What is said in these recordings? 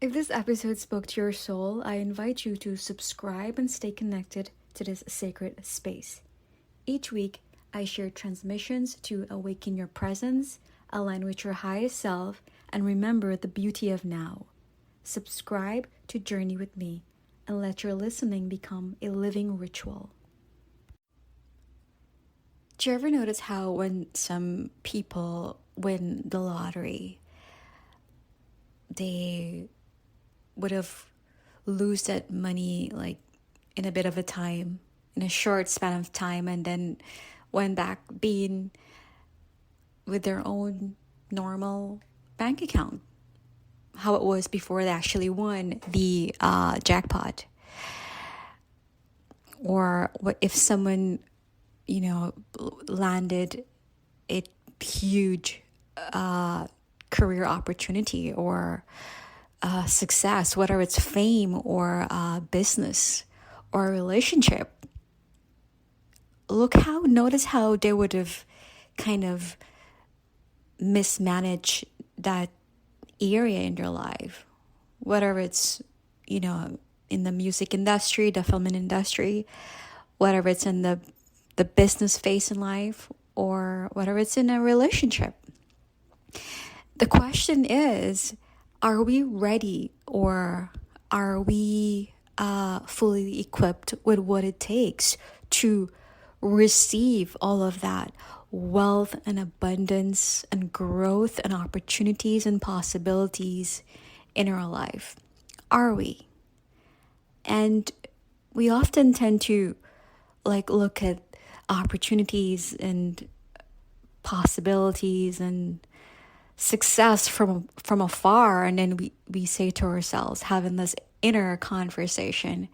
If this episode spoke to your soul, I invite you to subscribe and stay connected to this sacred space. Each week, I share transmissions to awaken your presence, align with your highest self, and remember the beauty of now. Subscribe to Journey with Me and let your listening become a living ritual. Do you ever notice how when some people win the lottery, they would have lose that money like in a bit of a time, in a short span of time, and then went back being with their own normal bank account, how it was before they actually won the jackpot. Or what if someone, landed a huge career opportunity or success, whether it's fame or business or relationship. Notice how they would have kind of mismanaged that area in their life, whether it's, in the music industry, the film industry, whether it's in the business phase in life, or whether it's in a relationship. The question is, are we ready, or are we fully equipped with what it takes to receive all of that wealth and abundance and growth and opportunities and possibilities in our life? Are we? And we often tend to look at opportunities and possibilities and success from afar, and then we say to ourselves, having this inner conversation,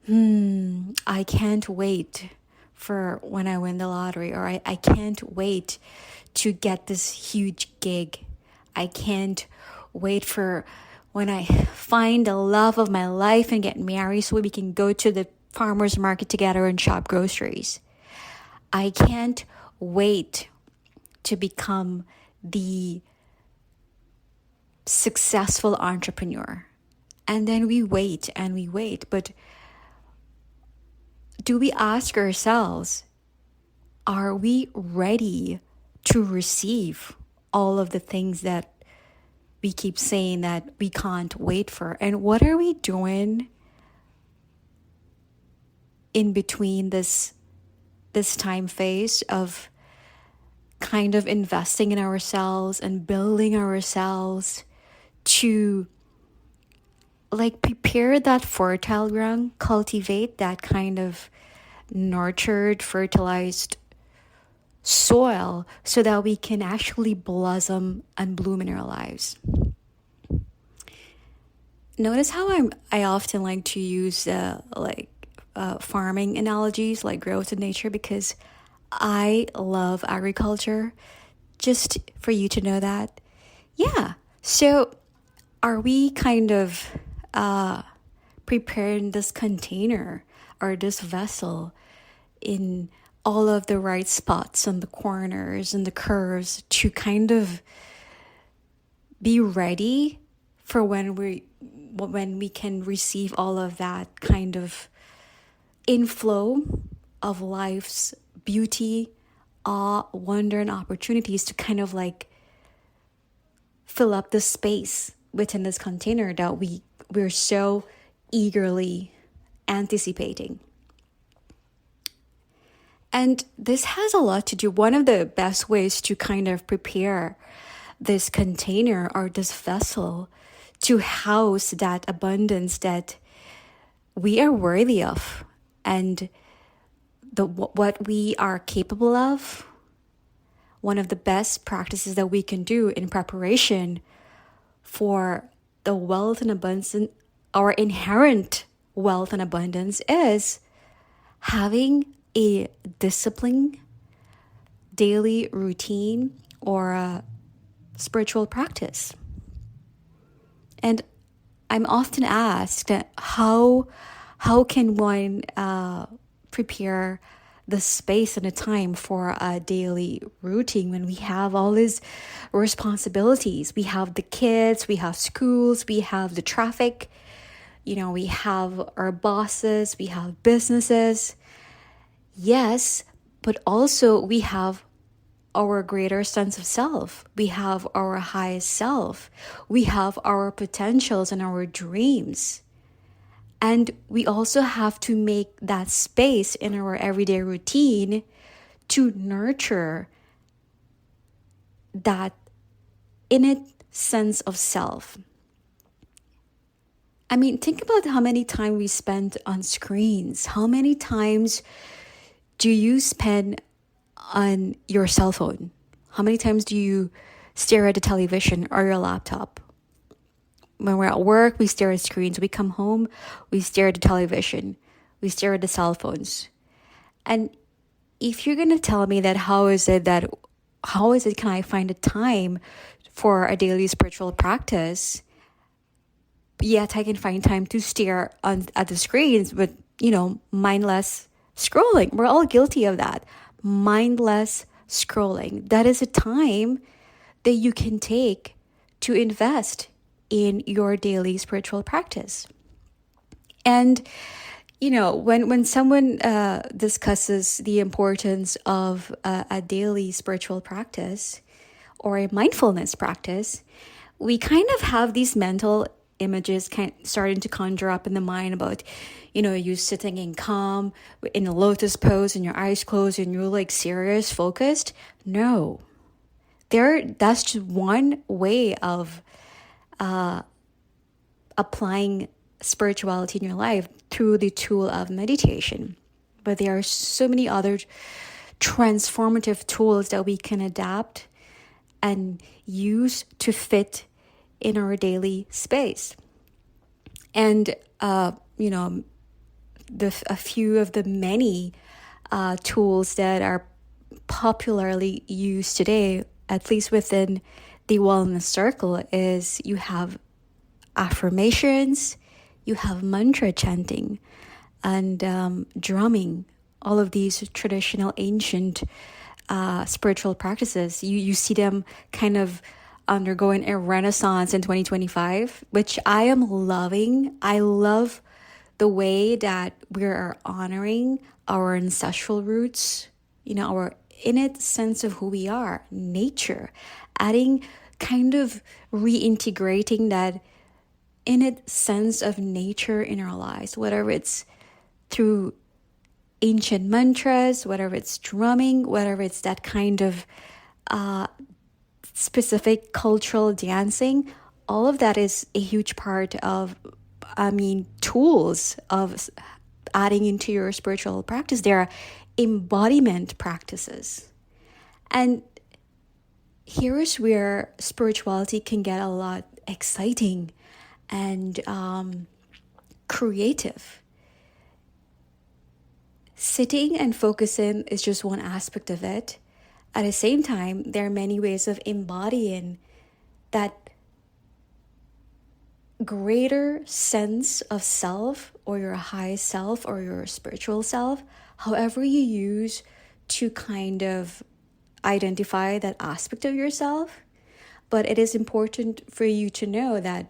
I can't wait for when I win the lottery, or I can't wait to get this huge gig. I can't wait for when I find the love of my life and get married so we can go to the farmer's market together and shop groceries. I can't wait to become the successful entrepreneur. And then we wait and we wait. But do we ask ourselves, are we ready to receive all of the things that we keep saying that we can't wait for? And what are we doing in between this time phase of kind of investing in ourselves and building ourselves to prepare that fertile ground, cultivate that kind of nurtured, fertilized soil so that we can actually blossom and bloom in our lives? Notice how I often like to use farming analogies like growth in nature, because I love agriculture, just for you to know that. Yeah. So are we kind of preparing this container or this vessel in all of the right spots and the corners and the curves to kind of be ready for when we can receive all of that kind of inflow of life's beauty, awe, wonder, and opportunities to kind of fill up the space within this container that we're so eagerly anticipating. And this has a lot to do. One of the best ways to kind of prepare this container or this vessel to house that abundance that we are worthy of, and what we are capable of. One of the best practices that we can do in preparation for the wealth and abundance, our inherent wealth and abundance, is having a disciplined daily routine or a spiritual practice. And I'm often asked how can one prepare the space and the time for a daily routine when we have all these responsibilities. We have the kids, we have schools, we have the traffic, we have our bosses, we have businesses. Yes, but also we have our greater sense of self. We have our highest self. We have our potentials and our dreams. And we also have to make that space in our everyday routine to nurture that innate sense of self. I mean, think about how many time we spend on screens. How many times do you spend on your cell phone? How many times do you stare at the television or your laptop? When we're at work, we stare at screens. We come home, we stare at the television. We stare at the cell phones. And if you're going to tell me that how is it can I find a time for a daily spiritual practice, yet I can find time to stare at the screens, but, mindless scrolling. We're all guilty of that. Mindless scrolling. That is a time that you can take to invest in your daily spiritual practice. And, when someone discusses the importance of a daily spiritual practice or a mindfulness practice, we kind of have these mental images starting to conjure up in the mind about, you sitting in calm, in a lotus pose and your eyes closed and you're like serious, focused. No, that's just one way of applying spirituality in your life through the tool of meditation. But there are so many other transformative tools that we can adapt and use to fit in our daily space. And, a few of the many tools that are popularly used today, at least within the wellness circle, is you have affirmations, you have mantra chanting, and drumming. All of these traditional ancient spiritual practices, you see them kind of undergoing a renaissance in 2025, which I am loving. I love the way that we're honoring our ancestral roots, our innate sense of who we are, nature, adding, kind of reintegrating that innate sense of nature in our lives, whether it's through ancient mantras, whether it's drumming, whether it's that kind of specific cultural dancing. All of that is a huge part of, tools of adding into your spiritual practice. There are embodiment practices. And here's where spirituality can get a lot exciting and creative. Sitting and focusing is just one aspect of it. At the same time, there are many ways of embodying that greater sense of self, or your high self, or your spiritual self, however you use to kind of identify that aspect of yourself. But it is important for you to know that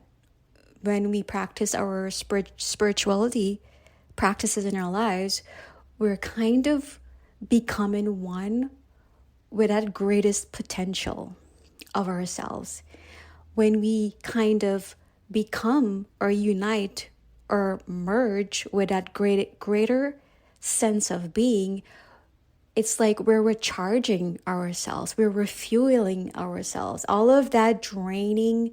when we practice our spirituality practices in our lives, we're kind of becoming one with that greatest potential of ourselves. When we kind of become or unite or merge with that greater sense of being, it's like we're recharging ourselves, we're refueling ourselves. All of that draining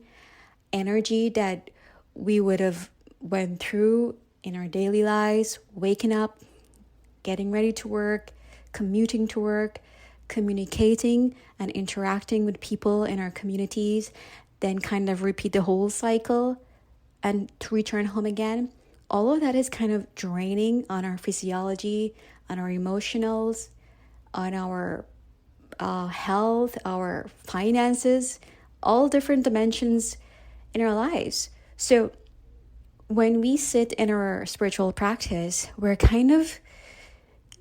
energy that we would have went through in our daily lives, waking up, getting ready to work, commuting to work, communicating and interacting with people in our communities, then kind of repeat the whole cycle and to return home again. All of that is kind of draining on our physiology, on our emotionals, on our health, our finances, all different dimensions in our lives. So when we sit in our spiritual practice, we're kind of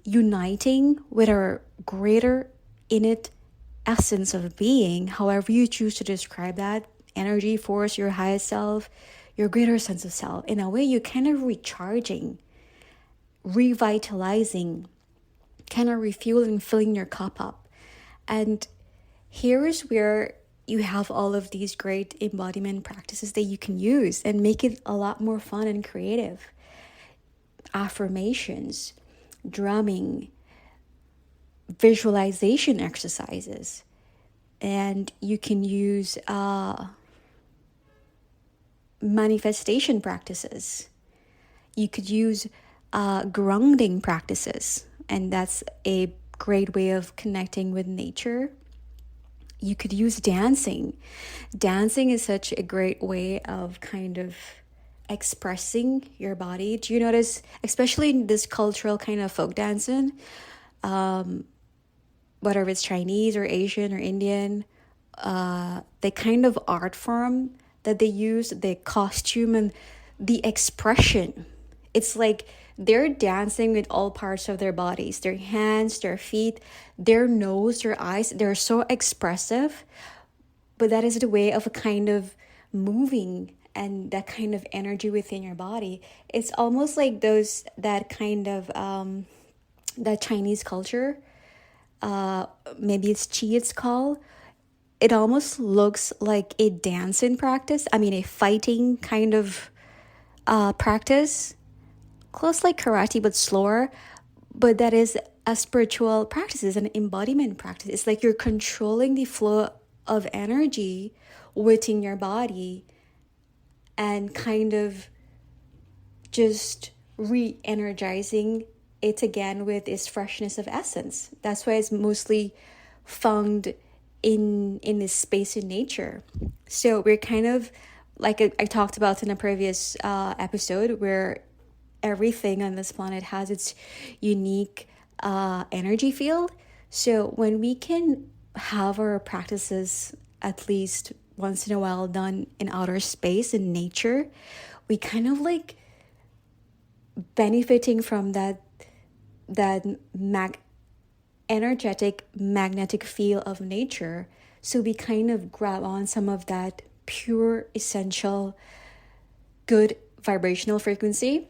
uniting with our greater innate essence of being, however you choose to describe that, energy, force, your highest self, your greater sense of self. In a way, you're kind of recharging, revitalizing, kind of refueling, filling your cup up. And here is where you have all of these great embodiment practices that you can use and make it a lot more fun and creative. Affirmations, drumming, visualization exercises, and you can use manifestation practices. You could use grounding practices, and that's a great way of connecting with nature. You could use dancing. Dancing is such a great way of kind of expressing your body. Do you notice, especially in this cultural kind of folk dancing, whether it's Chinese or Asian or Indian, the kind of art form that they use, the costume and the expression, it's like they're dancing with all parts of their bodies, their hands, their feet, their nose, their eyes. They're so expressive, but that is the way of a kind of moving and that kind of energy within your body. It's almost like that kind of that Chinese culture, maybe it's Qi it's called. It almost looks like a dancing practice. I mean, a fighting kind of practice, close like karate but slower. But that is a spiritual practice, is an embodiment practice. It's like you're controlling the flow of energy within your body and kind of just re-energizing it again with its freshness of essence. That's why it's mostly found in this space in nature. So we're kind of like I talked about in a previous episode, where everything on this planet has its unique energy field. So when we can have our practices at least once in a while done in outer space, in nature, we kind of like benefiting from that energetic magnetic field of nature. So we kind of grab on some of that pure, essential, good vibrational frequency.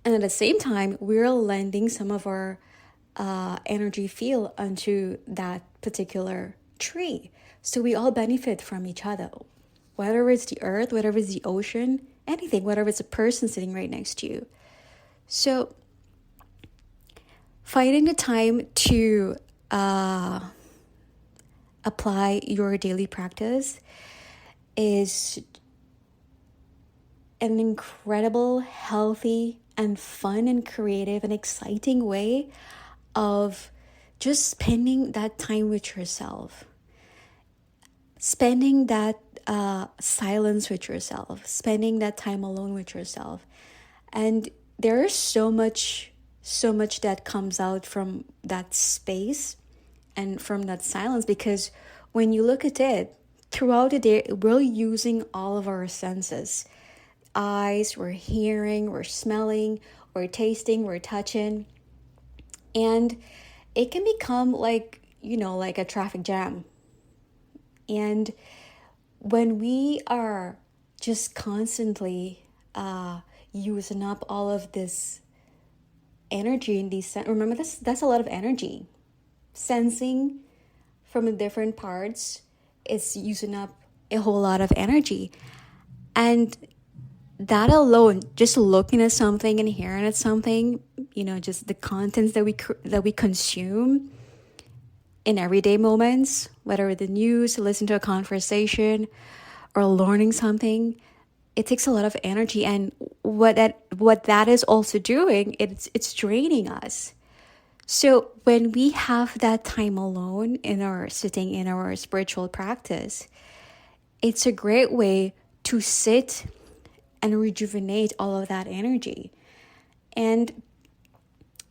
And at the same time, we're lending some of our energy field onto that particular tree. So we all benefit from each other, whether it's the earth, whether it's the ocean, anything, whether it's a person sitting right next to you. So finding the time to apply your daily practice is an incredible, healthy, and fun and creative and exciting way of just spending that time with yourself. Spending that silence with yourself, spending that time alone with yourself. And there is so much that comes out from that space and from that silence, because when you look at it, throughout the day, we're using all of our senses. Eyes, we're hearing, we're smelling, we're tasting, we're touching. And it can become like a traffic jam. And when we are just constantly using up all of this energy in these, remember that's a lot of energy. Sensing from the different parts is using up a whole lot of energy. And that alone, just looking at something and hearing at something, just the contents that we consume in everyday moments, whether the news, listen to a conversation, or learning something, it takes a lot of energy. And what that is also doing, it's draining us. So when we have that time alone sitting in our spiritual practice, it's a great way to sit and rejuvenate all of that energy. And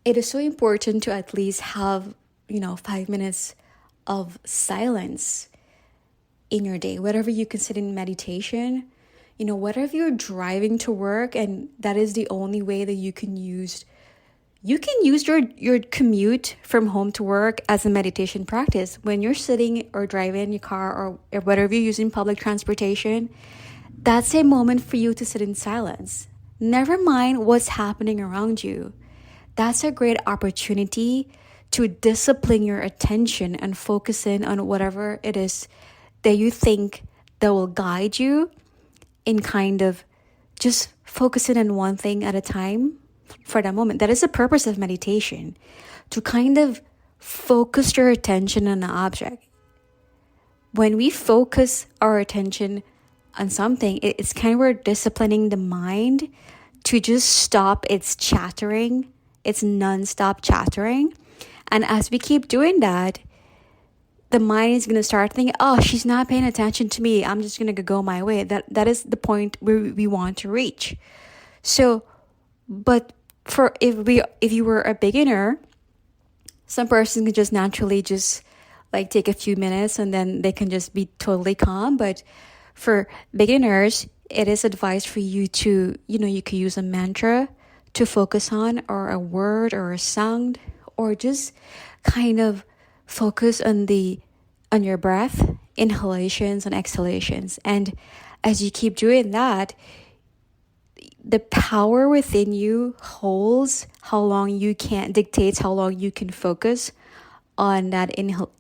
it is so important to at least have 5 minutes of silence in your day, whatever you consider meditation, whatever you're driving to work, and that is the only way that you can use You can use your commute from home to work as a meditation practice. When you're sitting or driving in your car or whatever you're using public transportation, that's a moment for you to sit in silence. Never mind what's happening around you. That's a great opportunity to discipline your attention and focus in on whatever it is that you think that will guide you in kind of just focusing on one thing at a time for that moment. That is the purpose of meditation, to kind of focus your attention on an object. When we focus our attention on something, it's kind of we're disciplining the mind to just stop its chattering, its non-stop chattering. And as we keep doing that, the mind is going to start thinking, oh, she's not paying attention to me. I'm just going to go my way. That is the point where we want to reach. So, but if you were a beginner, some person can just naturally just like take a few minutes and then they can just be totally calm. But for beginners, it is advised for you to, you could use a mantra to focus on, or a word or a sound, or just kind of focus on your breath, inhalations and exhalations. And as you keep doing that, the power within you holds how long you can, dictates how long you can focus on that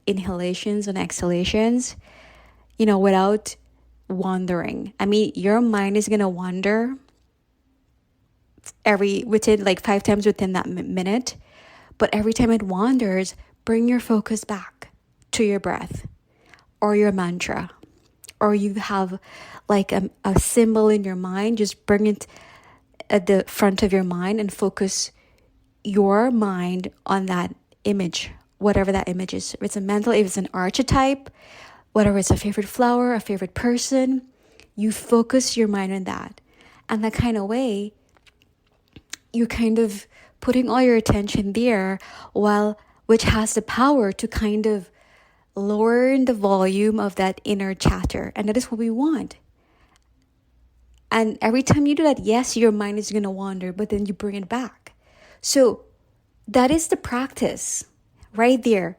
inhalations and exhalations, without wandering. I mean, your mind is going to wander within like 5 times within that minute. But every time it wanders, bring your focus back to your breath or your mantra, or you have like a symbol in your mind. Just bring it at the front of your mind and focus your mind on that image, whatever that image is. If it's a mental, if it's an archetype, whatever it's a favorite flower, a favorite person, you focus your mind on that. And that kind of way, you're kind of putting all your attention there, which has the power to kind of lower the volume of that inner chatter. And that is what we want. And every time you do that, yes, your mind is going to wander, but then you bring it back. So that is the practice right there.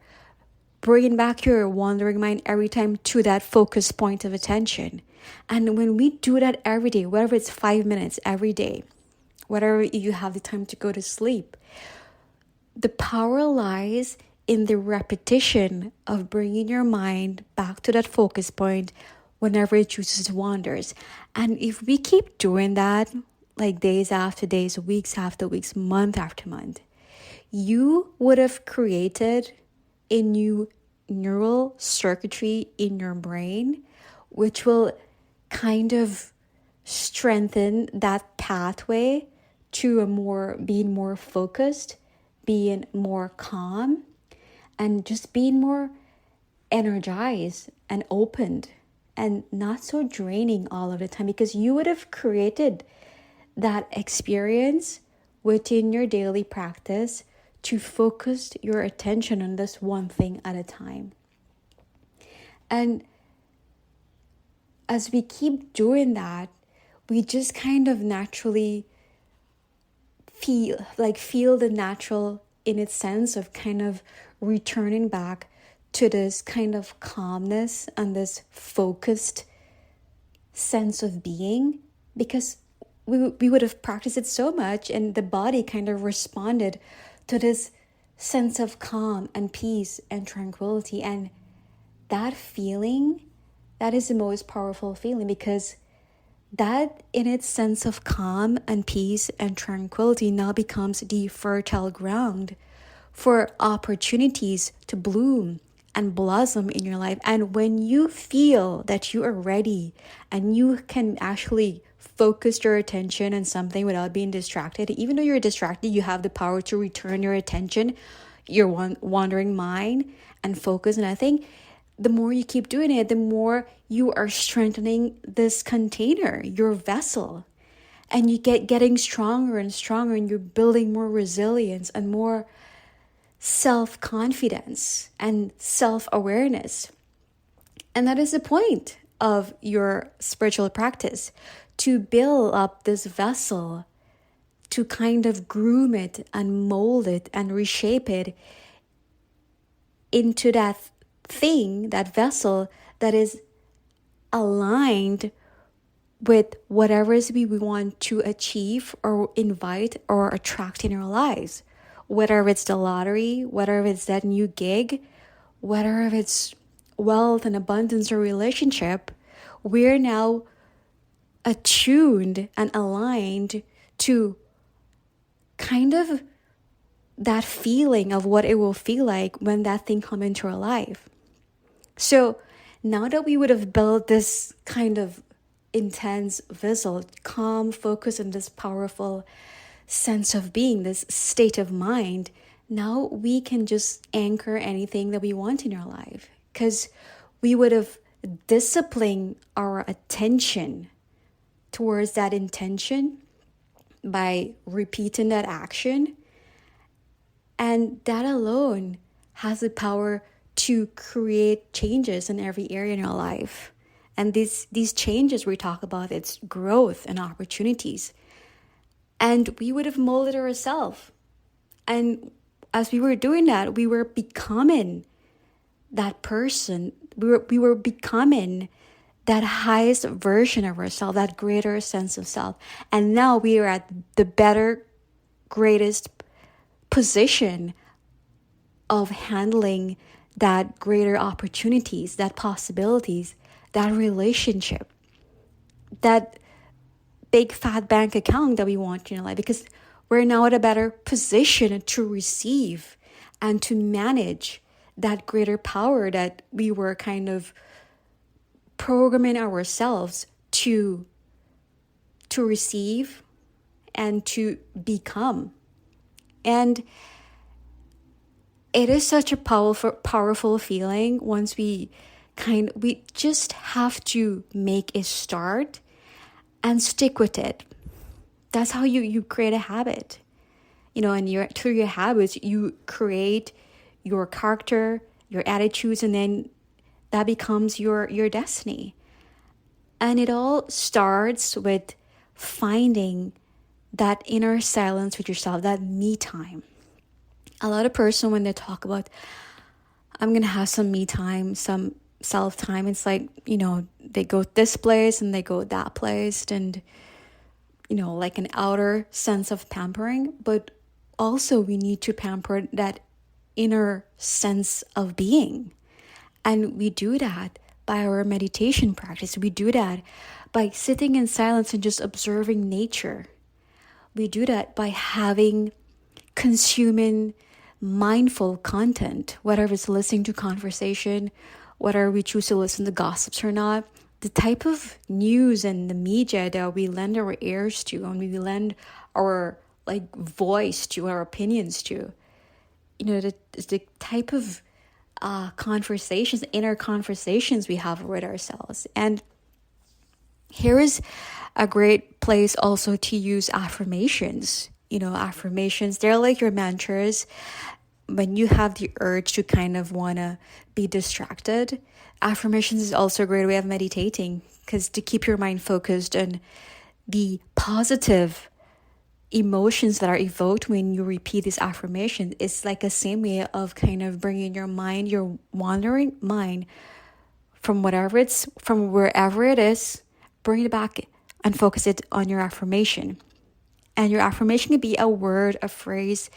Bringing back your wandering mind every time to that focus point of attention. And when we do that every day, whether it's 5 minutes every day, whatever you have the time to go to sleep, the power lies in the repetition of bringing your mind back to that focus point whenever it chooses to wanders. And if we keep doing that, like days after days, weeks after weeks, month after month, you would have created a new neural circuitry in your brain, which will kind of strengthen that pathway to being more focused, being more calm, and just being more energized and opened, and not so draining all of the time, because you would have created that experience within your daily practice to focus your attention on this one thing at a time. And as we keep doing that, we just kind of naturally feel the natural in its sense of kind of returning back to this kind of calmness and this focused sense of being, because we would have practiced it so much and the body kind of responded to this sense of calm and peace and tranquility. And that feeling, that is the most powerful feeling, because that in its sense of calm and peace and tranquility now becomes the fertile ground for opportunities to bloom and blossom in your life. And when you feel that you are ready and you can actually focus your attention on something without being distracted, even though you're distracted, you have the power to return your attention, your wandering mind, and focus. And I think the more you keep doing it, the more you are strengthening this container, your vessel. And you getting stronger and stronger, and you're building more resilience and more self-confidence and self-awareness. And that is the point of your spiritual practice, to build up this vessel to kind of groom it and mold it and reshape it into that thing, that vessel that is aligned with whatever it is we want to achieve or invite or attract in our lives. Whether it's the lottery, whether it's that new gig, whether it's wealth and abundance or relationship, we're now attuned and aligned to kind of that feeling of what it will feel like when that thing comes into our life. So now that we would have built this kind of intense vessel, calm, focus, and this powerful sense of being, this state of mind, now we can just anchor anything that we want in our life, because we would have disciplined our attention towards that intention by repeating that action. And that alone has the power to create changes in every area in our life. And these changes we talk about, it's growth and opportunities. And we would have molded ourselves. And as we were doing that, we were becoming that person. We were becoming that highest version of ourselves, that greater sense of self. And now we are at the better, greatest position of handling that greater opportunities, that possibilities, that relationship, that big fat bank account that we want in our life, because we're now at a better position to receive and to manage that greater power that we were kind of programming ourselves to receive and to become. And it is such a powerful feeling once we just have to make a start and stick with it. That's how you create a habit. And through your habits, you create your character, your attitudes, and then that becomes your destiny. And it all starts with finding that inner silence with yourself, that me time. A lot of person, when they talk about, I'm going to have some me time, some self time, it's like, they go this place and they go that place, and, like an outer sense of pampering. But also we need to pamper that inner sense of being. And we do that by our meditation practice. We do that by sitting in silence and just observing nature. We do that by consuming mindful content, whether it's listening to conversation, whether we choose to listen to gossips or not. The type of news and the media that we lend our ears to, and we lend our voice to, our opinions to, the type of inner conversations we have with ourselves. And here is a great place also to use affirmations. Affirmations, they're like your mantras. When you have the urge to kind of want to be distracted, affirmations is also a great way of meditating, because to keep your mind focused on the positive emotions that are evoked when you repeat this affirmation, it's like a same way of kind of bringing your wandering mind from wherever it is, bring it back and focus it on your affirmation. And your affirmation can be a word, a phrase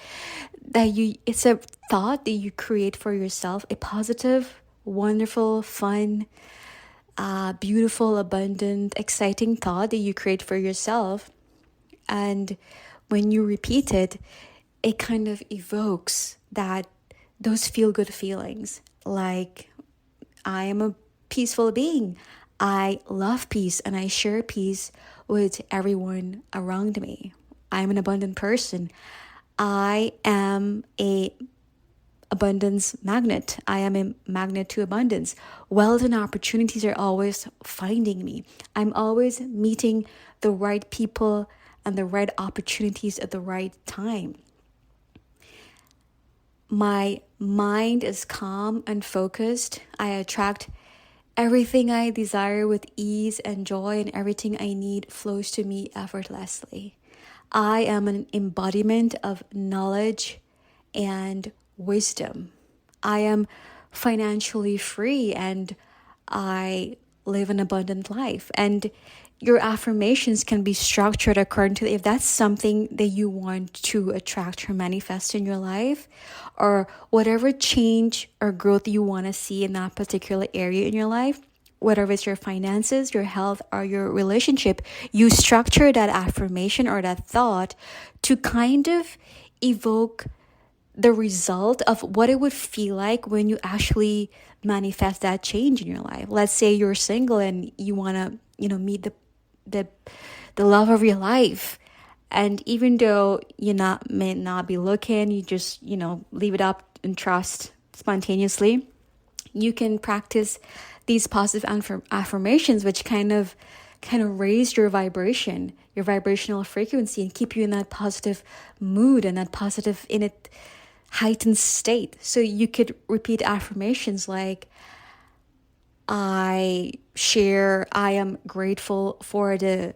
it's a thought that you create for yourself, a positive, wonderful, fun, beautiful, abundant, exciting thought that you create for yourself. And when you repeat it, it kind of evokes those feel-good feelings. Like, I am a peaceful being. I love peace and I share peace with everyone around me. I'm an abundant person. I am a abundance magnet. I am a magnet to abundance. Wealth and opportunities are always finding me. I'm always meeting the right people and the right opportunities at the right time. My mind is calm and focused. I attract everything I desire with ease and joy, and everything I need flows to me effortlessly. I am an embodiment of knowledge and wisdom. I am financially free and I live an abundant life. And your affirmations can be structured according to if that's something that you want to attract or manifest in your life, or whatever change or growth you want to see in that particular area in your life, whatever it's your finances, your health, or your relationship, you structure that affirmation or that thought to kind of evoke the result of what it would feel like when you actually manifest that change in your life. Let's say you're single and you want to, meet the the love of your life. And even though may not be looking, you just, leave it up and trust spontaneously. You can practice these positive affirmations, which kind of raise your vibration, your vibrational frequency, and keep you in that positive mood and that positive in it heightened state. So you could repeat affirmations like, I am grateful for the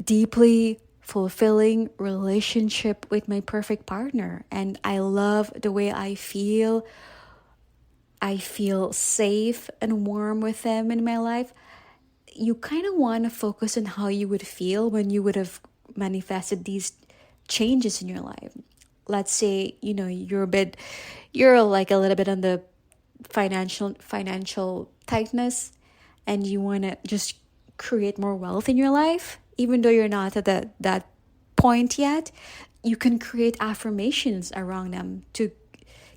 deeply fulfilling relationship with my perfect partner, and I love the way I feel. I feel safe and warm with them in my life. You kind of want to focus on how you would feel when you would have manifested these changes in your life. Let's say, you're like a little bit on the financial tightness, and you want to just create more wealth in your life. Even though you're not at that point yet, you can create affirmations around them to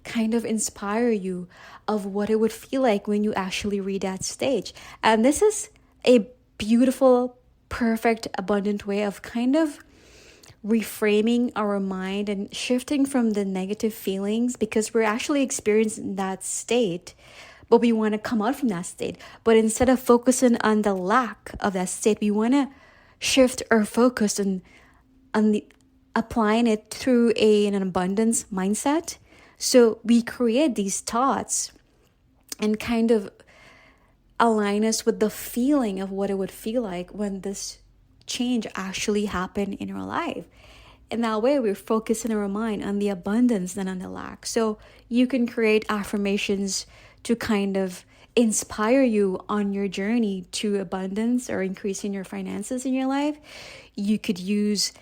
kind of inspire you of what it would feel like when you actually reach that stage. And this is a beautiful, perfect, abundant way of kind of reframing our mind and shifting from the negative feelings, because we're actually experiencing that state, but we want to come out from that state. But instead of focusing on the lack of that state, we want to shift our focus on applying it through an abundance mindset. So we create these thoughts and kind of align us with the feeling of what it would feel like when this change actually happened in our life. In that way, we're focusing our mind on the abundance than on the lack. So you can create affirmations to kind of inspire you on your journey to abundance or increasing your finances in your life. You could use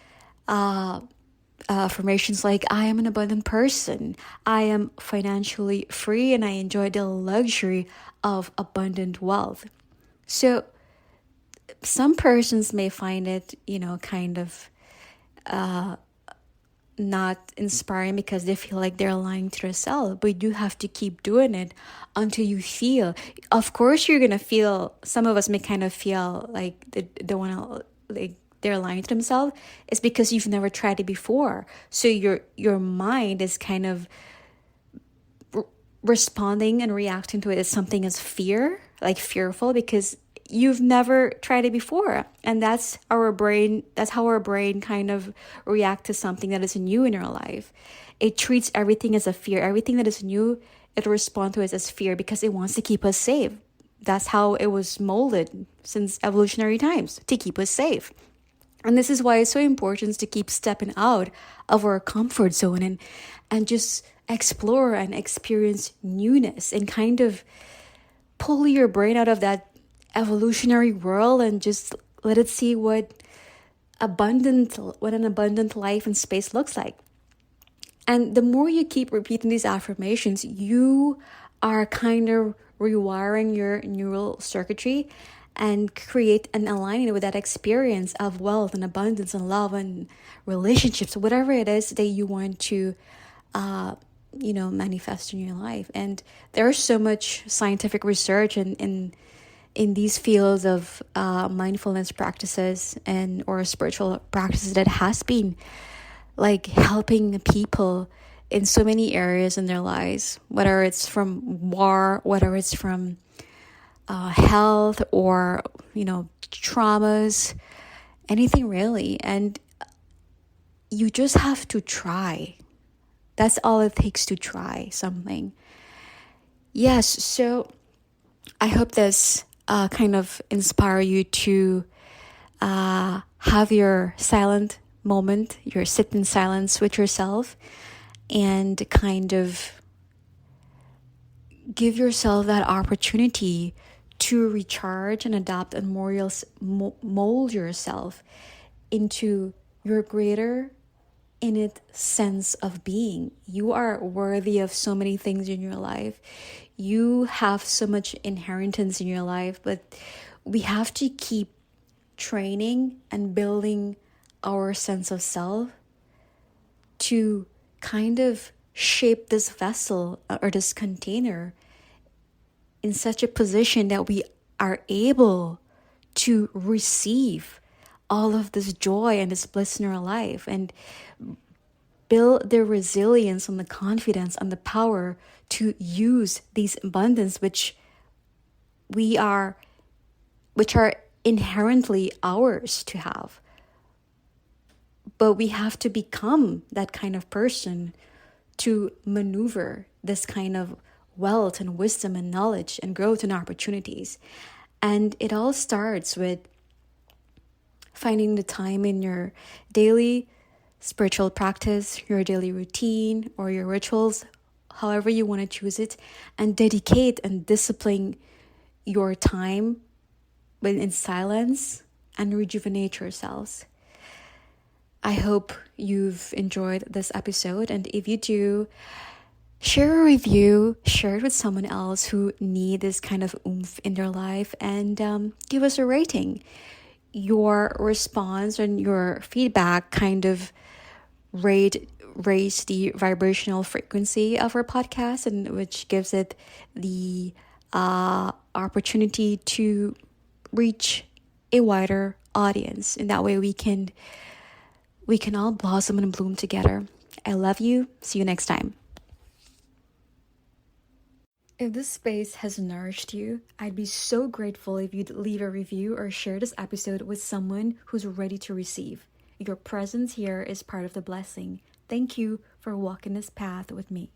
affirmations like, I am an abundant person, I am financially free, and I enjoy the luxury of abundant wealth. So some persons may find it, kind of not inspiring because they feel like they're lying to themselves, but you have to keep doing it until you feel. Of course, you're going to feel, some of us may kind of feel like they want to, like, they're lying to themselves. It's because you've never tried it before. So your mind is kind of responding and reacting to it as something as fear, like fearful, because you've never tried it before. And that's how our brain kind of react to something that is new in our life. It treats everything as a fear. Everything that is new, it responds to it as fear because it wants to keep us safe. That's how it was molded since evolutionary times, to keep us safe. And this is why it's so important to keep stepping out of our comfort zone and just explore and experience newness and kind of pull your brain out of that evolutionary world and just let it see what an abundant life and space looks like. And the more you keep repeating these affirmations, you are kind of rewiring your neural circuitry and create an alignment with that experience of wealth and abundance and love and relationships, whatever it is that you want to manifest in your life. And there's so much scientific research in these fields of mindfulness practices or spiritual practices that has been like helping people in so many areas in their lives, whether it's from war, whether it's from health or traumas, anything really. And you just have to try. That's all it takes, to try something. Yes, so I hope this kind of inspire you to have your silent moment, your sit in silence with yourself, and kind of give yourself that opportunity to recharge and adapt and mold yourself into your greater innate sense of being. You are worthy of so many things in your life. You have so much inheritance in your life, but we have to keep training and building our sense of self to kind of shape this vessel or this container in such a position that we are able to receive all of this joy and this bliss in our life, and build the resilience and the confidence and the power to use these abundance which are inherently ours to have. But we have to become that kind of person to maneuver this kind of wealth and wisdom and knowledge and growth and opportunities. And it all starts with finding the time in your daily spiritual practice, your daily routine, or your rituals, however you want to choose it, and dedicate and discipline your time in silence and rejuvenate yourselves. I hope you've enjoyed this episode, and if you do, share a review, share it with someone else who need this kind of oomph in their life, and give us a rating. Your response and your feedback kind of raise the vibrational frequency of our podcast, and which gives it the opportunity to reach a wider audience. In that way, we can all blossom and bloom together. I love you. See you next time. If this space has nourished you, I'd be so grateful if you'd leave a review or share this episode with someone who's ready to receive. Your presence here is part of the blessing. Thank you for walking this path with me.